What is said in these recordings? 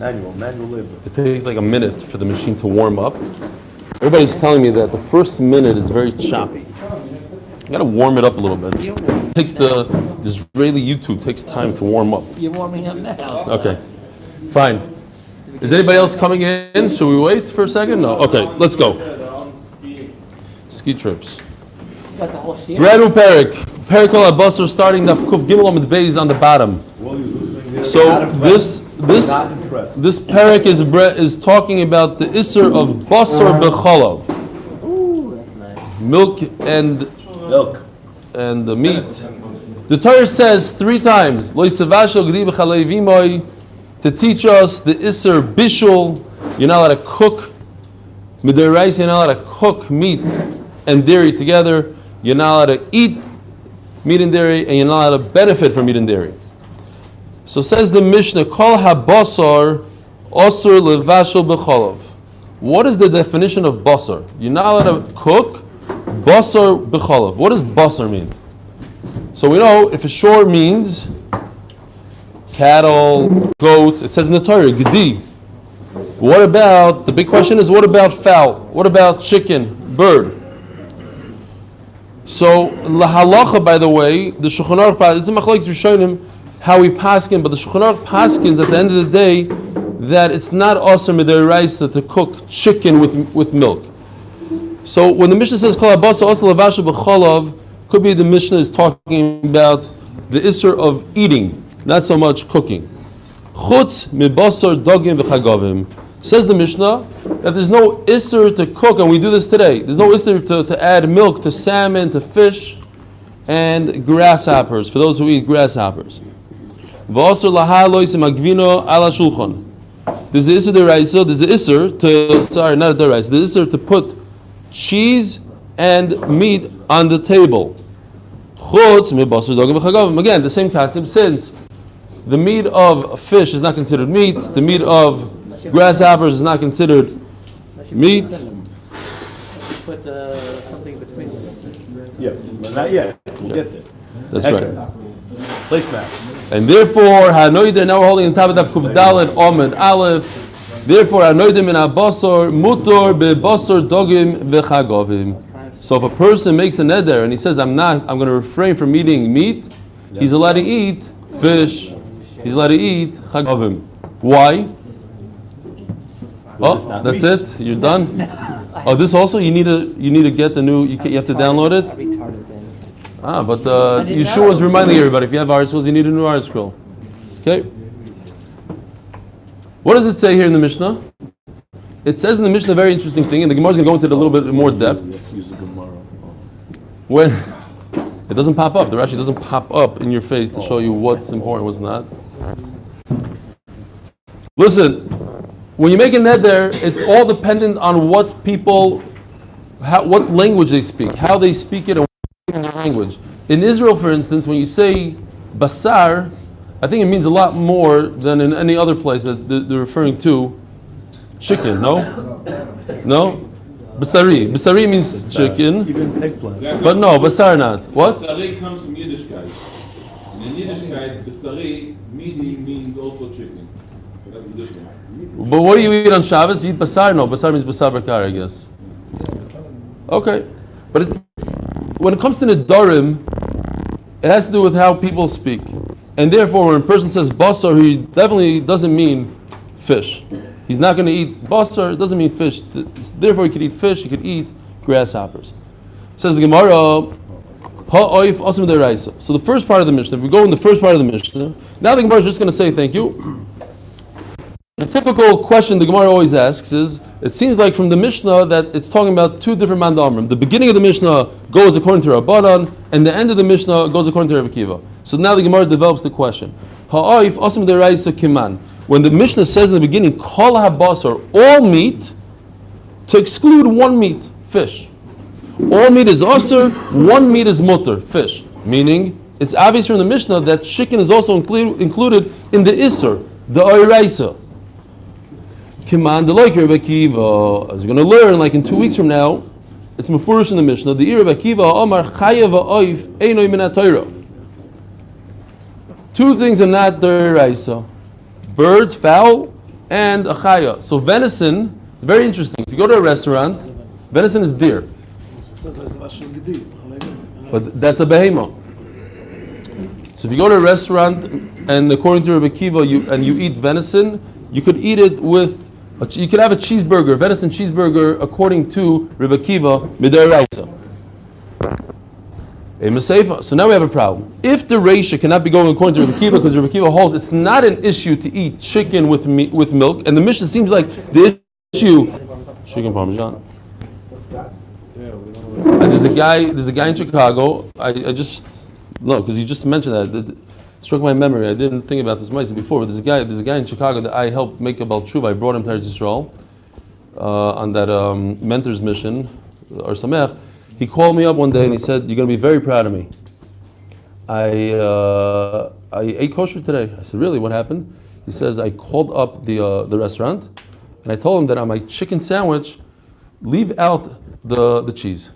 Manual labor. It takes like a minute for the machine to warm up. Everybody's telling me that the first minute is very choppy. You gotta warm it up a little bit. It takes the Israeli YouTube takes time to warm up. You're warming up now. Okay, fine. Is anybody else coming in? Should we wait for a second? No. Okay, let's go. Ski trips. Brand new Perik. Perik al Abasar starting Daf Kuf Gimel Amid Beis on the bottom. So this Perik is talking about the Isser of Basar B'Chalav. Ooh, that's nice. Milk and the meat. The Torah says 3 times, Lo yisavashel gdi b'chalei v'imoi, to teach us the Isser Bishul. You're not allowed to cook Midiraisa, you're not allowed to cook meat and dairy together. You're not allowed to eat meat and dairy, and you're not allowed to benefit from meat and dairy. So says the Mishnah, Kol ha-basar osur levashel b'chalav. What is the definition of basar? You're not allowed to cook basar b'chalav. What does basar mean? So we know if a shore means cattle, goats, it says in the Torah, gedi. What about, the big question is, what about fowl? What about chicken, bird? So, lahalacha, by the way, the Shulchan Aruch, it's a machlokes rishonim how we paskin, but the Shulchan Aruch paskins at the end of the day that it's not asur midiraisa to cook chicken with milk. So when the Mishnah says kol habasa asur levashel b'chalav, could be the Mishnah is talking about the isur of eating, not so much cooking. Chutz mibasar dogim v'chagavim. Says the Mishnah that there's no isser to cook, and we do this today. There's no isser to add milk to salmon, to fish, and grasshoppers, for those who eat grasshoppers. V'asar lahalois magvino ala shulchan. There's the isser deraisa, there's the isser to, sorry, not a deraisa, the isser to put cheese and meat on the table. Chutz mibasar dogim v'chagavim. Again, the same concept, since the meat of fish is not considered meat, the meat of grasshoppers is not considered meat. Put something between them. Yeah, but not yet. We'll get there. That's right. Placemats. And therefore, hanoider, now we're holding on top of Daf Kuf Dalet Amud Aleph. Therefore, hanoider min habasar mutor bebasar dogim v'chagavim. So if a person makes a neder and he says, I'm going to refrain from eating meat, he's allowed to eat fish. He's allowed to eat chagavim. Why? Oh, that's it. You're done. Oh, this also you need to get the new. You have to download it. But Yeshua was reminding everybody, if you have articles, you need a new article. Okay. What does it say here in the Mishnah? It says in the Mishnah a very interesting thing, and the Gemara is going to go into it a little bit more depth. When it doesn't pop up, the Rashi doesn't pop up in your face to show you what's important, what's not. Listen. When you make a neder, it's all dependent on what people, what language they speak, how they speak it, and what language. In Israel, for instance, when you say basar, I think it means a lot more than in any other place that they're referring to chicken. No, no, basari. Basari means chicken, even eggplant. but no, basar not. What? Basari comes from Yiddishkeit. And in Yiddishkeit, basari means also chicken. That's the difference. But what do you eat on Shabbos? You eat basar? No, basar means basar bakar, I guess. Okay. But when it comes to Nedarim, it has to do with how people speak. And therefore, when a person says basar, he definitely doesn't mean fish. He's not going to eat basar, it doesn't mean fish. Therefore, he could eat fish, he could eat grasshoppers. Says the Gemara, ha'oif asim deraisa. So the first part of the Mishnah, if we go in the first part of the Mishnah, now the Gemara is just going to say thank you. The typical question the Gemara always asks is, it seems like from the Mishnah that it's talking about 2 different mandamrim. The beginning of the Mishnah goes according to Rabbanan, and the end of the Mishnah goes according to Rabbi Kiva. So now the Gemara develops the question. Ha'oif asim deraisa kiman. When the Mishnah says in the beginning, kol habasar, all meat, to exclude one meat, fish. All meat is asur, one meat is mutter, fish. Meaning, it's obvious from the Mishnah that chicken is also included in the isur, the oiraisa. Kiman de like Rabbi Kiva, as we're going to learn, like in 2 weeks from now, it's mefurish in the Mishnah. The Rabbi Kiva Omar Chayav Oif Einoi Min HaTorah. 2 things are not deraisa: birds, fowl, and a chaya. So venison, very interesting. If you go to a restaurant, venison is deer, but that's a behemoth. So if you go to a restaurant and according to Rabbi Kiva, you eat venison, you could eat it with, you could have a cheeseburger, venison cheeseburger, according to Rabbi Kiva, midaraisa. So now we have a problem. If the ratio cannot be going according to Rabbi Kiva, because Rabbi Kiva holds it's not an issue to eat chicken with milk, and the Mishnah seems like the issue, chicken parmesan. And there's a guy in Chicago. I just look because you just mentioned that. It struck my memory. I didn't think about this before, but there's a guy in Chicago that I helped make a Baal Tshuva. I brought him to Eretz Yisrael on that mentor's mission or Sameach. He called me up one day and he said, "You're going to be very proud of me. I ate kosher today." I said, "Really? What happened?" He says, "I called up the restaurant and I told him that on my chicken sandwich, leave out the cheese."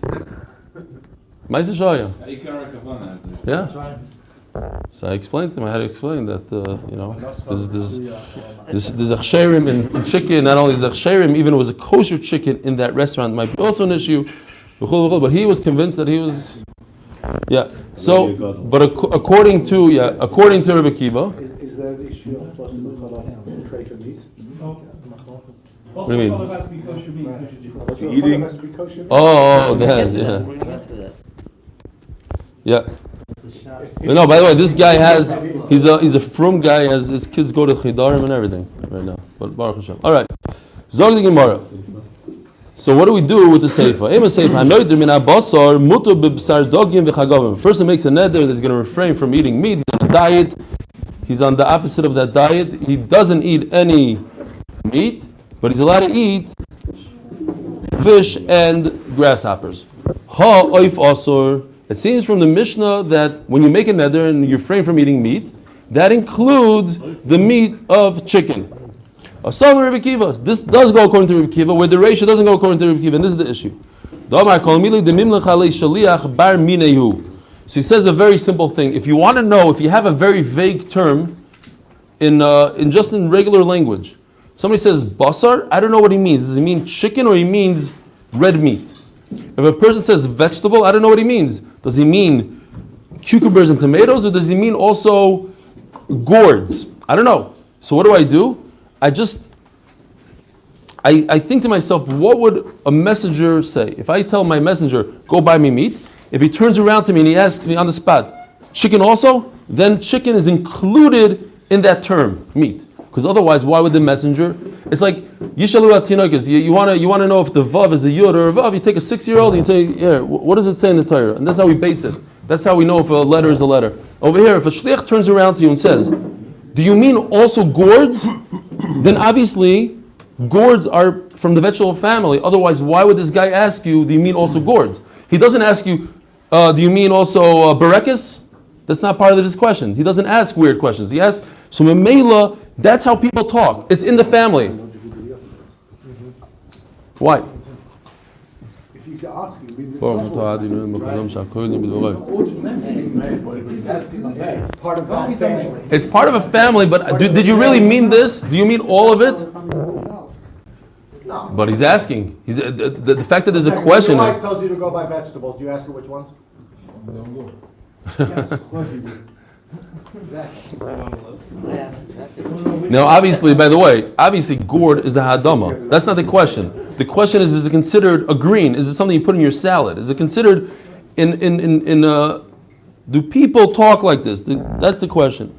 Ma'aseh shoya. Yeah. So I explained to him. I had to explain that there's a chsherim in chicken. Not only is a chsherim, even if it was a kosher chicken in that restaurant might be also an issue. But he was convinced that he was, yeah. So, but according to Rabbi Kiva, is there an issue of plus the tray for meat? what do you mean? Eating. Oh, that, yeah. Yeah. But no, by the way, this guy he's a frum guy. His kids go to chidarim and everything right now. But Baruch Hashem. All right. Zog the Gemara. So what do we do with the seifa? A person makes a neder that's going to refrain from eating meat. He's on a diet. He's on the opposite of that diet. He doesn't eat any meat, but he's allowed to eat fish and grasshoppers. Ha oif asur. It seems from the Mishnah that when you make a neder and you refrain from eating meat, that includes the meat of chicken. Some Rabbi Kiva. This does go according to Rabbi Kiva, where the ratio doesn't go according to Rabbi Kiva, and this is the issue. So he says a very simple thing. If you want to know, if you have a very vague term in regular language, somebody says basar, I don't know what he means. Does he mean chicken or he means red meat? If a person says vegetable, I don't know what he means. Does he mean cucumbers and tomatoes, or does he mean also gourds? I don't know. So what do? I think to myself, what would a messenger say? If I tell my messenger, go buy me meat, if he turns around to me and he asks me on the spot, chicken also, then chicken is included in that term, meat. Because otherwise, why would the messenger? It's like, Yishalu atinokas, you want to know if the vav is a yud or a vav, you take a 6-year-old and you say, yeah, what does it say in the Torah? And that's how we base it. That's how we know if a letter is a letter. Over here, if a shliach turns around to you and says, do you mean also gourds? Then obviously, gourds are from the vegetable family. Otherwise, why would this guy ask you, do you mean also gourds? He doesn't ask you, do you mean also berekes? That's not part of his question. He doesn't ask weird questions. He asks, so Memela, that's how people talk. It's in the family. Why? If he's asking, means it's Part part of our family. It's part of a family, but did you really mean this? Do you mean all of it? No. But he's asking. The fact that there's a question. Your wife tells you to go buy vegetables. Do you ask her which ones? Yes, of course you do. Now, obviously, by the way, gourd is a hadama. That's not the question. The question is it considered a green? Is it something you put in your salad? Is it considered do people talk like this? That's the question.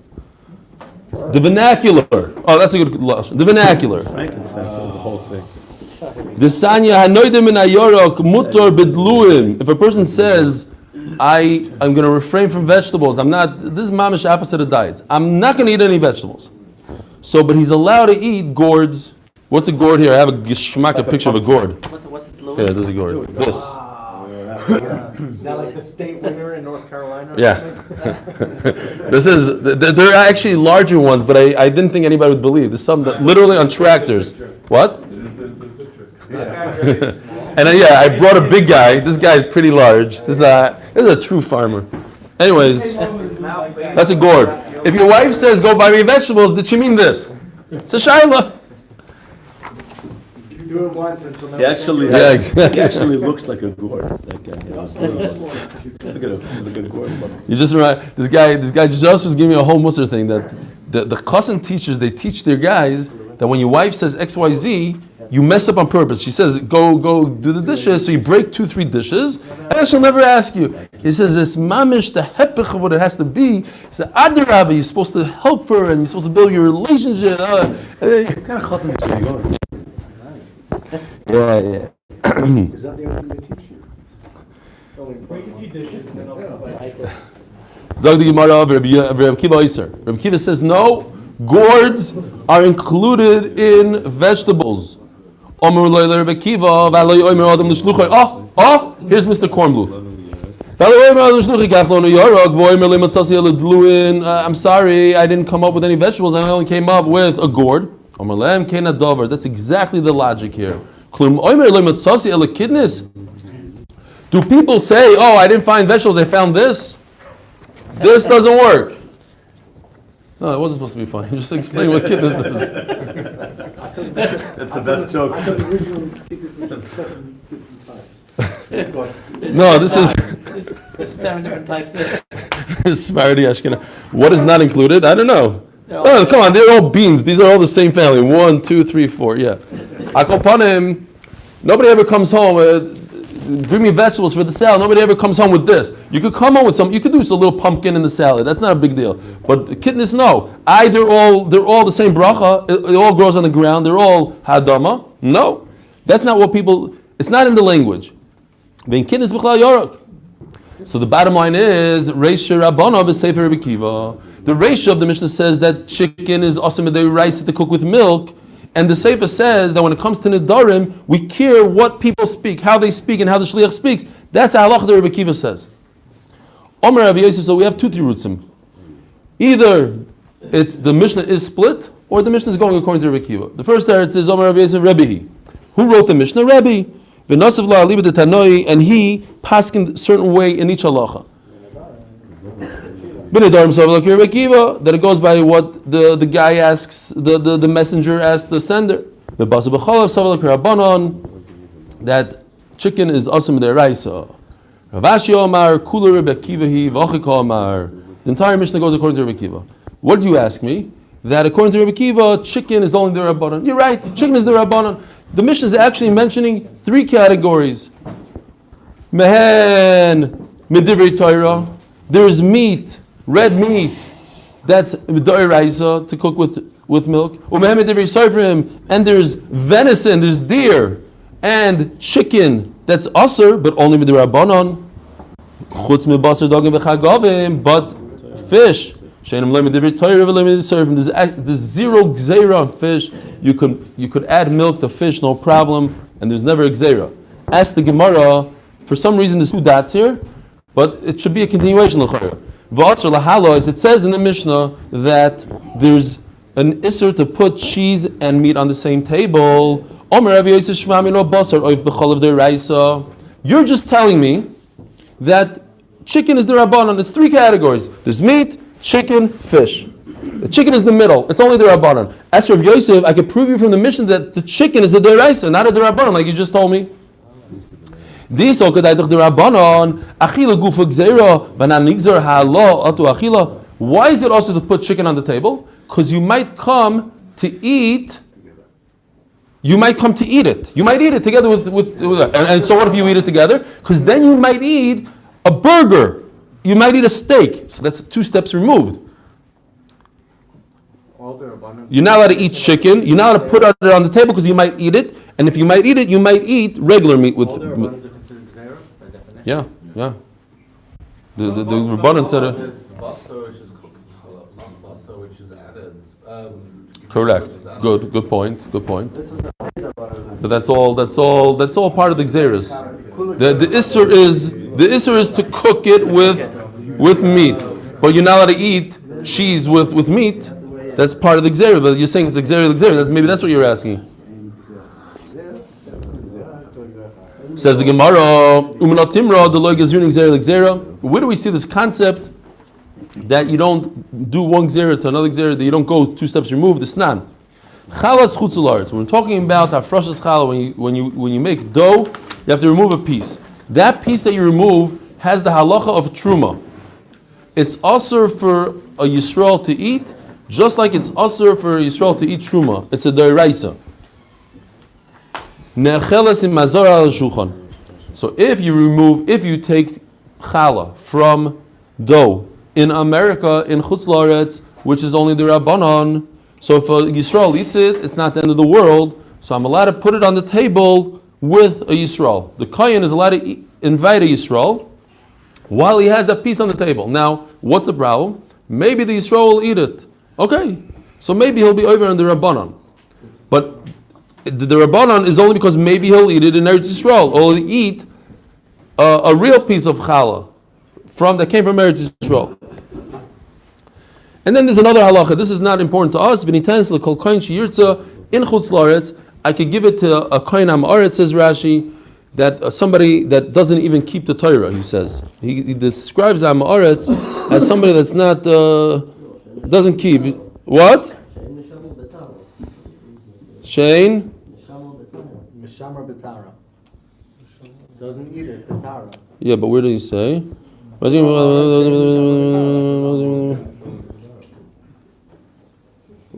The vernacular. Oh, that's a good lashon. The vernacular. Frankincense is the whole thing. If a person says, I'm going to refrain from vegetables. This is mamish opposite of diets. I'm not going to eat any vegetables. So, but he's allowed to eat gourds. What's a gourd here? I have a picture of a gourd. What's it, Louis? Yeah, there's a gourd. This. Is that like the state winner in North Carolina? Yeah. There are actually larger ones, but I didn't think anybody would believe. There's some that literally on tractors. What? And I brought a big guy. This guy is pretty large. This is a true farmer. Anyways, that's a gourd. If your wife says, go buy me vegetables, did she mean this? It's a shaila. Do it once and she'll never. He actually, Yeah, exactly. he actually looks like a gourd. That guy. Look at him. He's like a gourd. You just right. This guy just was giving me a whole Musar thing that the chassan teachers, they teach their guys that when your wife says XYZ, you mess up on purpose. She says, go do the dishes, so you break 2-3 dishes, and she'll never ask you. He says, it's mamish, the hepech of what it has to be. He said, Adarabba, you're supposed to help her, and you're supposed to build your relationship. What kind of chassan is he going? Yeah. Is that the only thing they teach you? Break a few dishes and then I'll come back. Zog the Gemara, Rabbi Kiva Iser. Rabbi Kiva says, no, gourds are included in vegetables. Oh, here's Mr. Kornbluth. I'm sorry, I didn't come up with any vegetables, I only came up with a gourd. That's exactly the logic here. Do people say, oh, I didn't find vegetables, I found this? This doesn't work. No, it wasn't supposed to be funny. Just explain what kidness is. That's the best joke. I thought originally this was 7 different types. No, this is There's 7 different types there. Sephardi Ashkenaz. What is not included? I don't know. They're Oh, come on, they're all beans. These are all the same family. 1, 2, 3, 4. Yeah. Akopanim. Nobody ever comes home. Bring me vegetables for the salad. Nobody ever comes home with this. You could come home with some. You could do just a little pumpkin in the salad. That's not a big deal. But the kidneys, no. They're all the same bracha. It all grows on the ground. They're all hadama. No, that's not what people. It's not in the language. So the bottom line is Reisha Rabbana v'Sefer Rebbe Kiva. The Reisha of the Mishnah says that chicken is awesome rice to cook with milk. And the Sefer says that when it comes to Nidarim, we care what people speak, how they speak, and how the Shliach speaks. That's a halach that Rebbe Kiva says. Omer Rav Yosef, so we have 2 tirutzim. Either it's the Mishnah is split, or the Mishnah is going according to Rebbe Kiva. The first teretz is Omer Rav Yosef Rebbe. Who wrote the Mishnah? Rebbe. V'nosav la aliba de tanoi, and he paskined a certain way in each halacha. That it goes by what the guy asks, the messenger asks the sender. That chicken is awesome deraisa. Ravashi Omar, Kula Rebbe Kivahi, Vachika Omar. The entire Mishnah goes according to Rebbe Kiva. What do you ask me? That according to Rebbe Kiva, chicken is only the Rabbanon. You're right, chicken is the Rabbanon. The Mishnah is actually mentioning 3 categories. Mehen, Medivri Torah. There's meat. Red meat, that's d'oraisa to cook with milk. And there's venison, there's deer, and chicken that's aser, but only with the rabbanon. But fish, there's 0 gzeira on fish. You could add milk to fish, no problem, and there's never a gzeira. Ask the Gemara. For some reason, there's 2 dots here, but it should be a continuation. It says in the Mishnah that there's an isser to put cheese and meat on the same table. You're just telling me that chicken is the Rabbanon. It's 3 categories. There's meat, chicken, fish. The chicken is the middle. It's only the Rabbanon. As Rav Yosef, I could prove you from the Mishnah that the chicken is a deraisa, not a Rabbanon, like you just told me. This Why is it also to put chicken on the table? Because you might come to eat. You might come to eat it. You might eat it together with and so what if you eat it together? Because then you might eat a burger. You might eat a steak. So that's 2 steps removed. You're not allowed to eat chicken. You're not allowed to put it on the table because you might eat it. And if you might eat it, you might eat regular meat with. Yeah. The Rabbanan said it. Correct. Good point. But that's all part of the Xeris. The Isser is to cook it with meat. But you're not allowed to eat cheese with meat. That's part of the Xeris. But you're saying it's Xeris. Maybe that's what you're asking. Says the Gemara, where do we see this concept that you don't do one gzera to another gzera, that you don't go 2 steps removed? It's not. Chalas chutzularetz. When we're talking about hafrashas challah, when you make dough, you have to remove a piece. That piece that you remove has the halacha of truma. It's asur for a Yisrael to eat, just like it's asur for a Yisrael to eat truma. It's a deraisa. Ne'cheles im mazor al shulchan. So if you take challah from dough in America, in Chutz La'aretz, which is only the Rabbanon, so if a Yisrael eats it, it's not the end of the world, so I'm allowed to put it on the table with a Yisrael. The Kohen is allowed to invite a Yisrael while he has that piece on the table. Now, what's the problem? Maybe the Yisrael will eat it. Okay, so maybe he'll be over on the Rabbanon. But the Rabbanon is only because maybe he'll eat it in Eretz Yisrael, or he'll eat a real piece of challah that came from Eretz Yisrael. And then there's another halacha. This is not important to us. V'nitens l'kol kohen sheyirtza in chutz la'aretz. I could give it to a kohen ha'aretz, says Rashi, that somebody that doesn't even keep the Torah. He says he describes ha'aretz as somebody that's not doesn't keep what? Shein Mishamar B'tara. Doesn't eat it, B'tara. Yeah, but where did he say?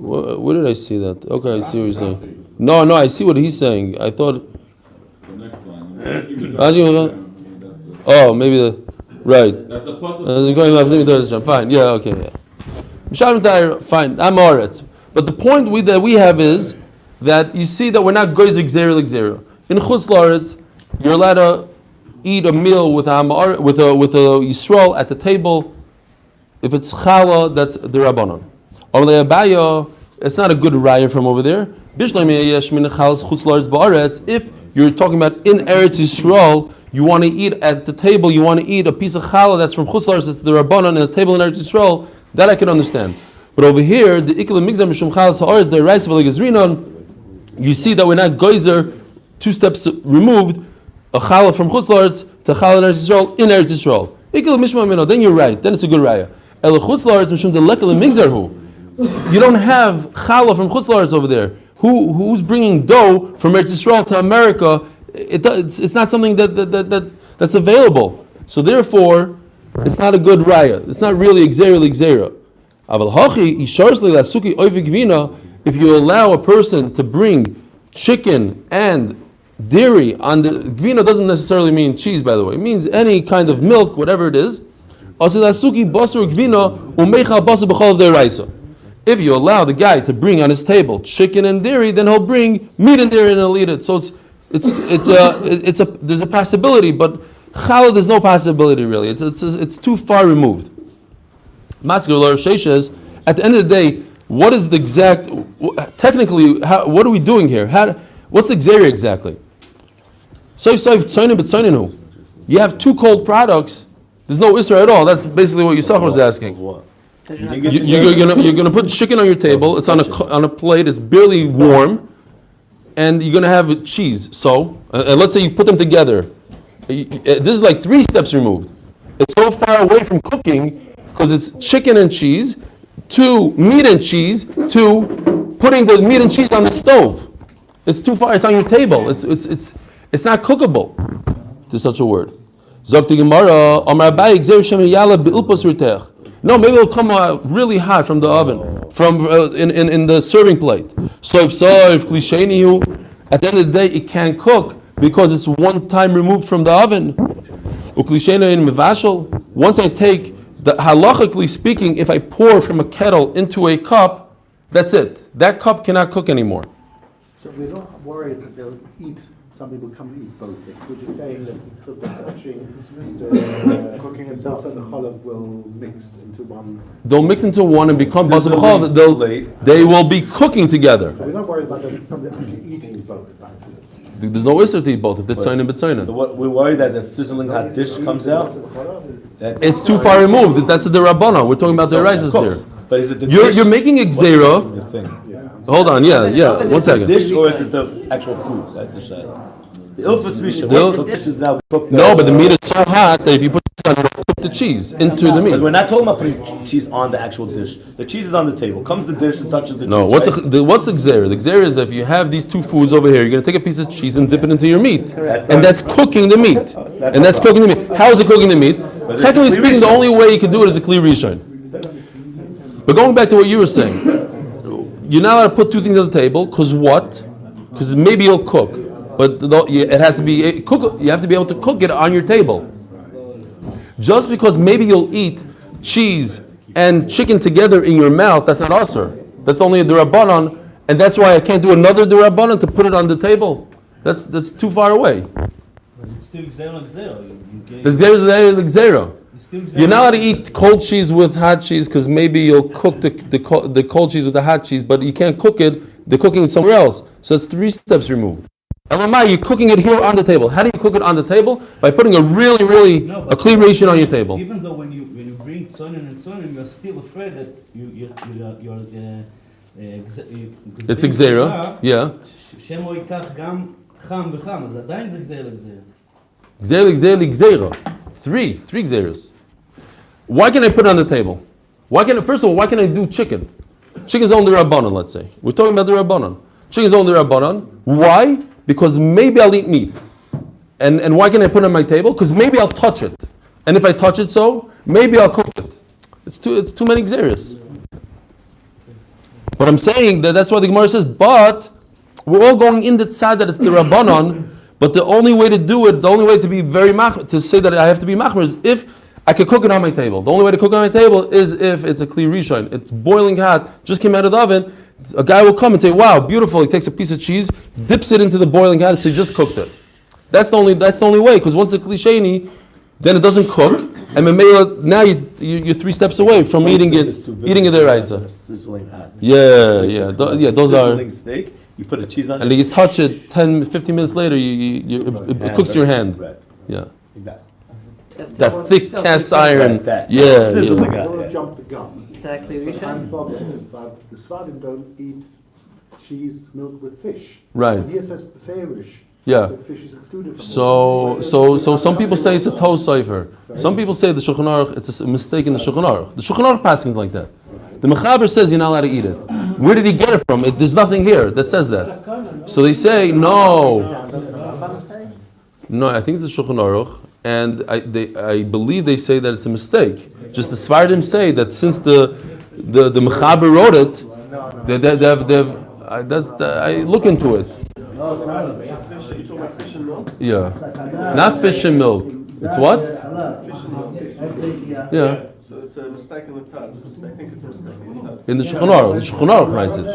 Where did I see that? Okay, I see what you're saying. No, I see what he's saying. I thought. The next one. Oh, maybe right. That's a possible. Fine. Yeah. Okay. Yeah. Fine. I'm Aretz. But the point that we have is that you see that we're not goyzik zera. In Chutz La'aretz, you're allowed to eat a meal with a Yisrael at the table. If it's challah, that's the Rabbanon. It's not a good raya from over there. If you're talking about in Eretz Yisrael, you want to eat at the table, you want to eat a piece of challah that's from Chutz La'aretz, that's the Rabbanon, and the table in Eretz Yisrael, that I can understand. But over here, the Ikla Migzam Mishum Chalas Ha'aretz, the Reis of Gazrinon, you see that we're not geyser, 2 steps removed, a challah from Chutz La'aretz to challah in Eretz Yisrael, in Eretz Yisrael. Ikla Mishma Mino, then you're right, then it's a good raya. El Chutz La'aretz Mishum the Lekal Migzarhu. You don't have challah from Chutz La'aretz over there. Who's bringing dough from Eretz Yisrael to America? It's not something that's available. So therefore, it's not a good raya. It's not really Gzera. If you allow a person to bring chicken and dairy on the gvina, doesn't necessarily mean cheese, by the way. It means any kind of milk, whatever it is. If you allow the guy to bring on his table chicken and dairy, then he'll bring meat and dairy and he'll eat it. So there's a possibility, but challah there's no possibility really. It's too far removed. Maskir Sheshes, at the end of the day, what is the exact? Technically, what are we doing here? What's the gzera exactly? You have 2 cold products. There's no isra at all. That's basically what Yisachar was asking. You're gonna put chicken on your table. It's on a plate. It's barely warm, and you're gonna have cheese. So, and let's say you put them together. This is like 3 steps removed. It's so far away from cooking because it's chicken and cheese, to meat and cheese, to putting the meat and cheese on the stove. It's too far. It's on your table. It's not cookable. There's such a word. No, maybe it'll come out really hot from the oven, from in the serving plate. So if klishenihu, at the end of the day, it can't cook because it's one time removed from the oven. Once I take halachically speaking, if I pour from a kettle into a cup, that's it. That cup cannot cook anymore. So we don't worry that they'll eat. Some people come eat both things. We're just saying that because they're touching the cooking itself, so the challah will mix into one. They'll mix into one and become basar b'chalav. They will be cooking together. So we're not worried about somebody actually eating both. There's no issue to eat both if they're tzayin and b'tzayin. So what we're worried that a sizzling hot dish comes out. It's too far removed. That's the Rabbana. We're talking about the rices here. But is it the You're making a gzera. Hold on, yeah. 1 second. Dish or is it the actual food? That's the shayla. The ilfas rishon. What's cooked is now cooked. No, but the meat is so hot that if you put cook the cheese into the But meat. we're not talking about putting cheese on the actual dish. The cheese is on the table. Comes the dish and touches the No, cheese. what's right? what's the gzera? The gzera is that if you have these two foods over here, you're going to take a piece of cheese and dip it into your meat, and that's cooking the meat. And that's cooking the meat. How is it cooking the meat? it's Technically a clear speaking, the rishon. only way you can do it is a clear rishon. But going back to what you were saying, you're not allowed to put two things on the table because what? Because maybe you'll cook, but it has to be cook. You have to be able to cook it on your table. Just because maybe you'll eat cheese and chicken together in your mouth, that's not usher. That's only a d'Rabbanan, and that's why I can't do another d'Rabbanan to put it on the table. That's too far away. It's still gzera. There's gzera. You're not allowed to eat cold cheese with hot cheese because maybe you'll cook the cold cheese with the hot cheese, but you can't cook it. The cooking is somewhere else. So it's 3 steps removed. Elamai, you're cooking it here on the table. How do you cook it on the table? By putting a really a clean ration on your table. Even though when you bring tzonin and tzonin, you're still afraid that you're It's a gzera. Yeah. שמו ייקח גם חם וחם, אז עדיין זה גזיר לגזיר. Gzera. Three gzeras. Why can I put it on the table? First of all, why can I do chicken? Chicken's only Rabbanon, let's say. We're talking about the Rabbanon. Chicken's only Rabbanon. Why? Because maybe I'll eat meat. And why can I put it on my table? Because maybe I'll touch it. And if I touch it maybe I'll cook it. It's too many gzeras. But I'm saying that's why the Gemara says, but we're all going in the tzad that it's the Rabbanon, but the only way to do it, the only way to be to say that I have to be machmer is if I could cook it on my table. The only way to cook it on my table is if it's a kli rishon. It's boiling hot, just came out of the oven. A guy will come and say, "Wow, beautiful!" He takes a piece of cheese, dips it into the boiling hot, and says, "Just cooked it." That's the only way. Because once it's klisheni, then it doesn't cook, and now you're 3 steps away from eating it deraisa. Sizzling hot. Yeah. Those are. Sizzling steak. You put a cheese on And it. then you touch it 10, 15 minutes later, it cooks your hand. Right. Yeah. Exactly. That thick cast iron. Right, that. Yeah. Sizzling I hot. don't want Yeah. to jump the gun. Is that clear, I'm Rishon? bothered, but the Sfadim don't eat cheese, milk with fish. Right. And here says beferish. Yeah. That fish is excluded from So this. some people say it's a toe cipher. Some people say the Shulchan Aruch, it's a mistake in the Shulchan Aruch. The Shulchan Aruch passing is like that. The Mechaber says you're not allowed to eat it. Where did he get it from? There's nothing here that says that. So they say no. No, I think it's the Shulchan Aruch, and I believe they say that it's a mistake. Just the Svardim say that since the Mechaber wrote it, I look into it. Yeah, not fish and milk. It's what? Yeah. So it's a mistake in the Taz. I think it's a mistake in the Taz. In the Shulchan Aruch. The Shulchan Aruch writes it. The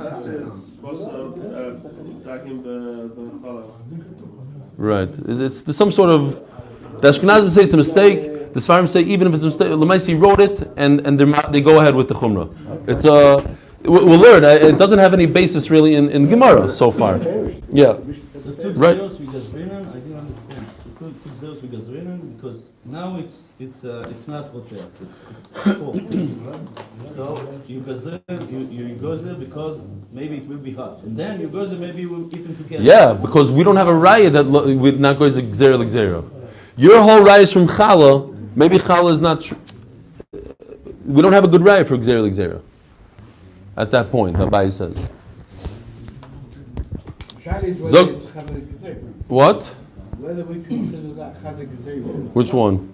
Taz says, dagim b'chala. Right. It's some sort of. The Ashkenazim say it's a mistake. The Sfarim say even if it's a mistake, Lamaisi wrote it, and they go ahead with the Chumrah. It's we'll learn. It doesn't have any basis really in Gemara so far. Yeah. So two Right. gzeros with gazrinan, I didn't understand. Two gzeros with gazrinan because now it's not hotel, it's cold. So you gazer, you go there because maybe it will be hot, and then you go there maybe we'll eat them together. Yeah, because we don't have a raya that we're not going to gzera l'gzera. Your whole raya is from challah. Maybe challah is not. We don't have a good raya for gzera l'gzera. At that point, Abai says. Zog. What? Whether we consider that Chadek Zera. Which one?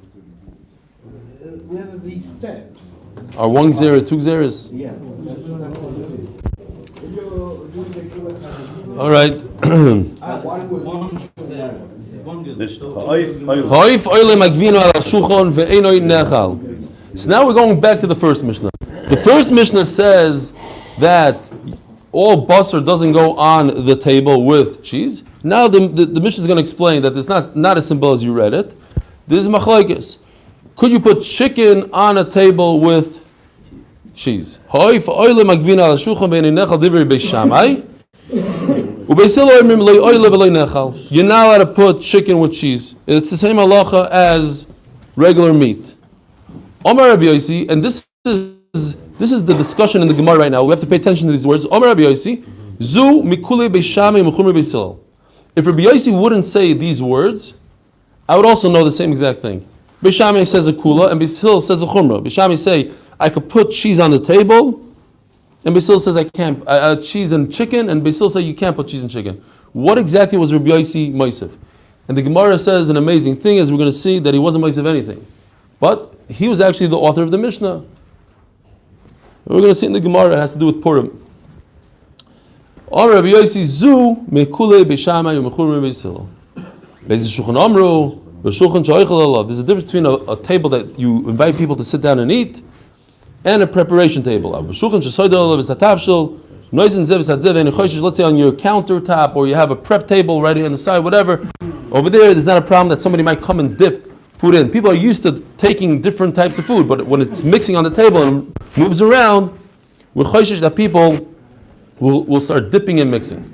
Whether these steps. Are one gzera, two gzeras? Yeah. That's what I'm going to do. If you're doing the Kula Chadek All right. This is one good. This- So Hoif oile magvino al shuchon ve'enoi nechal. So now we're going back to the first Mishnah. The first Mishnah says that all basar doesn't go on the table with cheese. Now the Mishnah is going to explain that it's not as simple as you read it. This is machlokes. Could you put chicken on a table with cheese? Hoif oile magvino al shuchon ve'enoi nechal divrei Beis Shammai. You're not allowed to put chicken with cheese. It's the same halacha as regular meat. Omar Rabbi Yossi, and this is the discussion in the Gemara right now. We have to pay attention to these words. Omar Rabbi Yossi, Zu mikule beishami mechumri beisil. If Rabbi Yossi wouldn't say these words, I would also know the same exact thing. Beishamai says a kula, and Basil says a chumrah. Beishamai say, I could put cheese on the table, and Basil says I can't, cheese and chicken, and Basil say you can't put cheese and chicken. What exactly was Rabbi Yossi Moisef? And the Gemara says an amazing thing, as we're going to see, that he wasn't Moisef anything. But he was actually the author of the Mishnah. We're going to see in the Gemara, it has to do with Purim. Rabbi Yossi zu mekule Beishamai u'mechur Basil. There's a difference between a table that you invite people to sit down and eat and a preparation table. Let's say on your countertop, or you have a prep table ready on the side, whatever. Over there's not a problem that somebody might come and dip food in. People are used to taking different types of food, but when it's mixing on the table and moves around, we're chayshish that people will start dipping and mixing.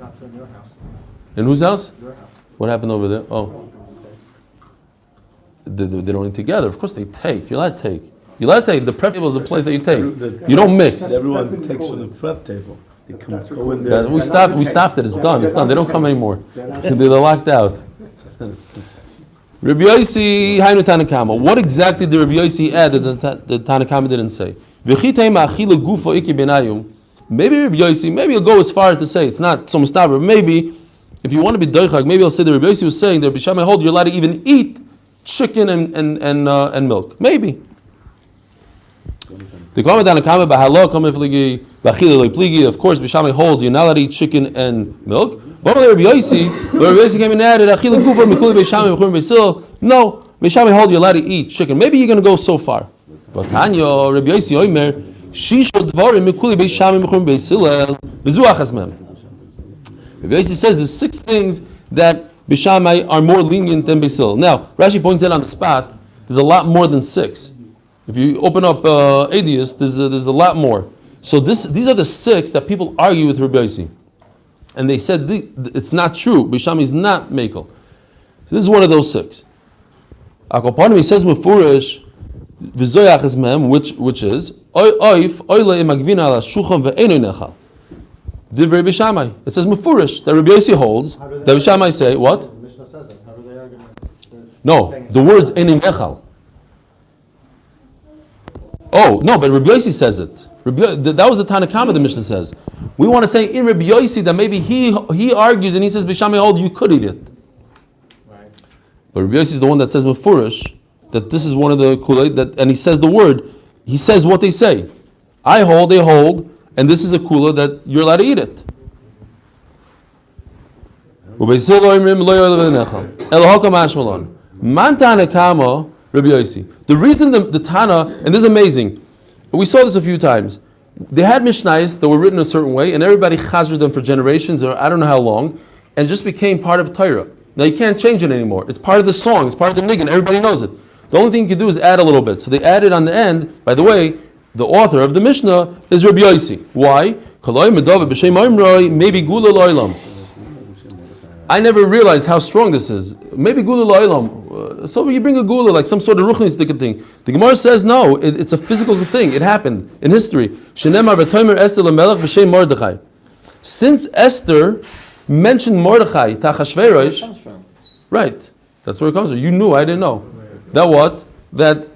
In whose house? What happened over there? Oh. They don't eat together. Of course they take. You're allowed to take. You're allowed to take. The prep table is a place that you take. You don't mix. Everyone takes from the prep table. They go in there. We stopped it. It's done. It's done. They don't come anymore. They're locked out. Rabbi Yossi Hainu Tanakama. What exactly did Rabbi Yossi add that the Tanakama didn't say? Maybe Rabbi Yossi, maybe he'll go as far as to say it's not so mustaber. Maybe if you want to be doichak, maybe he'll say that Rabbi Yossi was saying that Rabbi Shammai hold you're allowed to even eat chicken and milk. Maybe. Of course, Bishamai holds you're not allowed to eat chicken and milk. Rabbi Yossi came and added, no, Bishamai hold you're allowed to eat chicken. Maybe you're going to go so far. But Tanya, Rabbi Yossi Oimer, Rabbi Yossi says there's 6 things that Bishamai are more lenient than Basil. Now, Rashi points out on the spot, there's a lot more than 6. If you open up Adius, there's a lot more. So these are the 6 that people argue with Rabbi Yossi. And they said it's not true. Bishamai is not Mekel. So this is one of those 6. Akopanim, he says Mefurish, V'zoyach is mem, which is Oif, Oile imagvina ala shucham ve'eno nechal. Divrei Bishamai. It says Mefurish that Rabbi Yossi holds that Bishamai say what? The Mishnah says it. How do they argue? No, the words Enim Echal. Oh, no, but Rabbi Yossi says it. That was the Tanakama the Mishnah says. We want to say in Rabbi Yossi that maybe he argues and he says Bishamai hold you could eat it. Right. But Rabbi Yossi is the one that says Mefurish that this is one of the Kulei that, and he says the word. He says what they say. I hold, they hold, and this is a kula that you're allowed to eat it. The reason the Tana, and this is amazing, we saw this a few times. They had Mishnayos that were written a certain way, and everybody chazred them for generations, or I don't know how long, and it just became part of Torah. Now you can't change it anymore. It's part of the song, it's part of the niggin, everybody knows it. The only thing you can do is add a little bit. So they added on the end, by the way, the author of the Mishnah is Rabbi Yossi. Why? Maybe gula lo'ilam. I never realized how strong this is. Maybe gula lo'ilam. So you bring a gula, like some sort of ruchnistic thing. The Gemara says no, it's a physical thing. It happened in history. Since Esther mentioned Mordechai, Tachashverosh, right, that's where it comes from. You knew, I didn't know. That what? That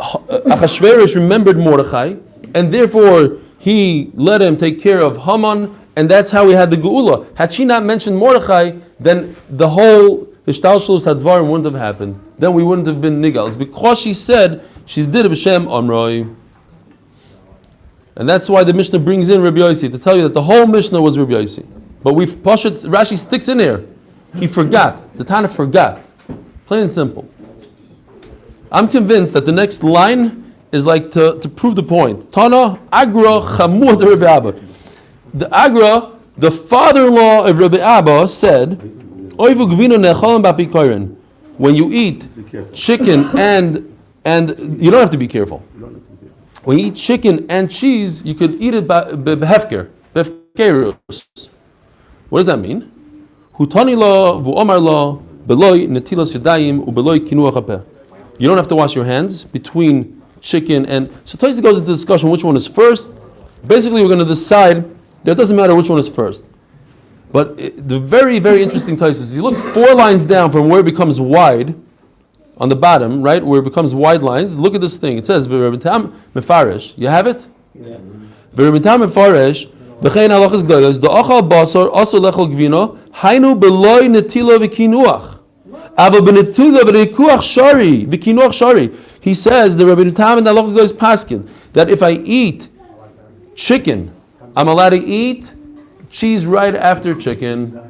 Achashverosh remembered Mordechai, and therefore he let him take care of Haman, and that's how we had the Geula. Had she not mentioned Mordechai, then the whole Hishtalshlus Hadvarim wouldn't have happened. Then we wouldn't have been Nigal. It's because she said she did it b'Shem Amroi. And that's why the Mishnah brings in Rabbi Yossi, to tell you that the whole Mishnah was Rabbi Yossi. But Rashi sticks in here. He forgot. The Tana forgot. Plain and simple. I'm convinced that the next line is like to prove the point. Tana Agra Chamur de Rabbi Abba. The Agra, the father-in-law of Rabbi Abba, said, when you eat chicken and you don't have to be careful. When you eat chicken and cheese, you could eat it b'hefker. What does that mean? Hutani la v'omar la beloy netilas yadayim ubeloy kinuach hapeh. You don't have to wash your hands between chicken and... So Tosfos goes into discussion which one is first. Basically, we're going to decide that it doesn't matter which one is first. But the very, very interesting Tosfos, you look 4 lines down from where it becomes wide, on the bottom, right, where it becomes wide lines, look at this thing. It says, V'Ramitam Mefarish. You have it? Yeah. V'Ramitam Mefarish, V'chein halachas gdolos, Da'achal basar, also lechol gvino, Hainu beloi netila v'kinuach. Ava b'netila v'rekuach shari, v'kinuach shari. He says, the Rabbi Tam and the halachas gdolos paskin, that if I eat chicken, I'm allowed to eat cheese right after chicken.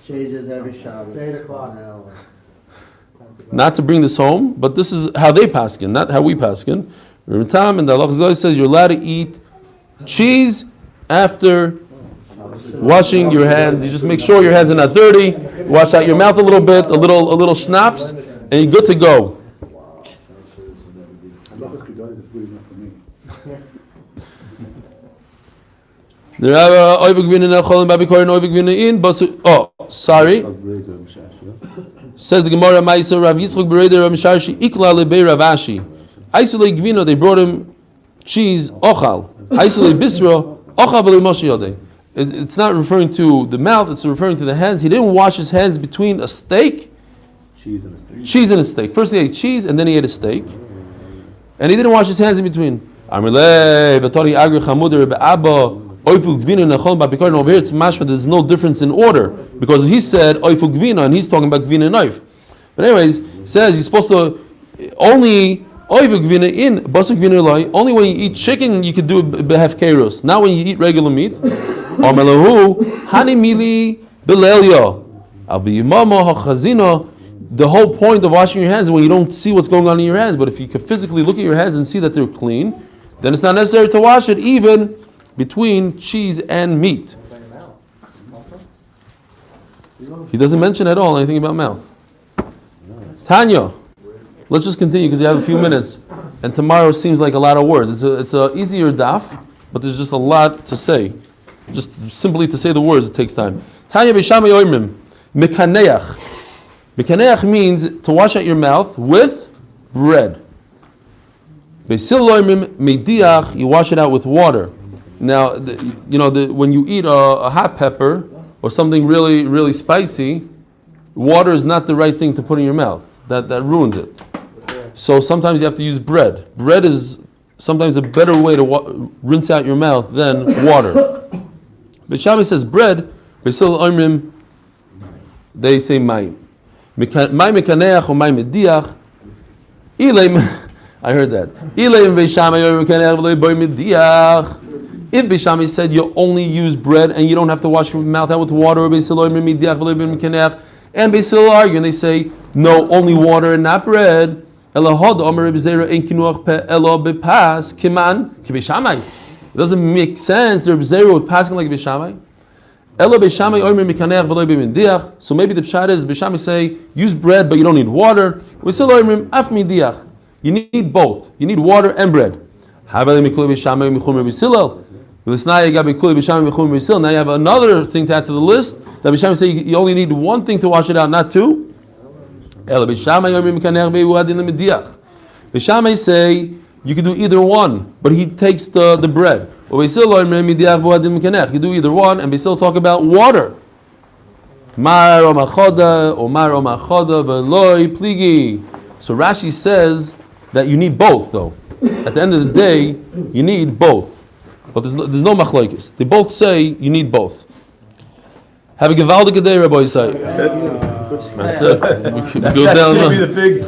Changes every Shabbos. 8 o'clock. Not to bring this home, but this is how they paskin, not how we paskin. Rabbi Tam and the halachas gdolos says you're allowed to eat cheese after washing your hands. You just make sure your hands are not dirty. Wash out your mouth a little bit, a little schnapps, and you're good to go. Oh, sorry. Says the Gemara, Ma'isa Rav Yitzchak Bereder Rav Misharshi Ikla Lebei Rav Ashi. Isolate Gvino, they brought him cheese, ochal. Isolate Bisra, ochal v'lei Moshe Yodei. It's not referring to the mouth, it's referring to the hands. He didn't wash his hands between a steak. Cheese and a steak. Cheese and a steak. First he ate cheese and then he ate a steak. And he didn't wash his hands in between. Over here it's mashma, there's no difference in order. Because he said oifu gvina and he's talking about gvina knife. But anyways, he says you're supposed to only oifu gvina in basuk gvina loy. Only when you eat chicken you can do behef kerus. Not when you eat regular meat. The whole point of washing your hands is when you don't see what's going on in your hands. But if you can physically look at your hands and see that they're clean, then it's not necessary to wash it even between cheese and meat. He doesn't mention at all anything about mouth. Tanya, let's just continue because you have a few minutes. And tomorrow seems like a lot of words. It's a easier daf, but there's just a lot to say. Just simply to say the words, it takes time. Tanya b'shamay oimrim, mekaneach. Mekaneach means to wash out your mouth with bread. Beisil oimrim mediach, you wash it out with water. Now, when you eat a hot pepper or something really, really spicy, water is not the right thing to put in your mouth. That ruins it. So sometimes you have to use bread. Bread is sometimes a better way to rinse out your mouth than water. But Shammai says bread, Beisil Omrim, they say mayim. Mayim mekaneach or mayim mediach. I heard that. If Beishamai said you only use bread and you don't have to wash your mouth out with water, and Beisil argue and they say no, only water and not bread. It doesn't make sense. The Reb Zera would pass like Beishamai. So maybe the pshat is Beishamai say use bread but you don't need water. You need both. You need water and bread. Now you have another thing to add to the list. That Beishamai say you only need one thing to wash it out, not two. Beishamai say you can do either one, but he takes the bread. You do either one, and Beisil talk about water. So Rashi says that you need both, though. At the end of the day, you need both. But there's no machlokes. They both say you need both. Have a gewaldige day, Rabbi Yisai. That's it. We can go down. That's going to be the big.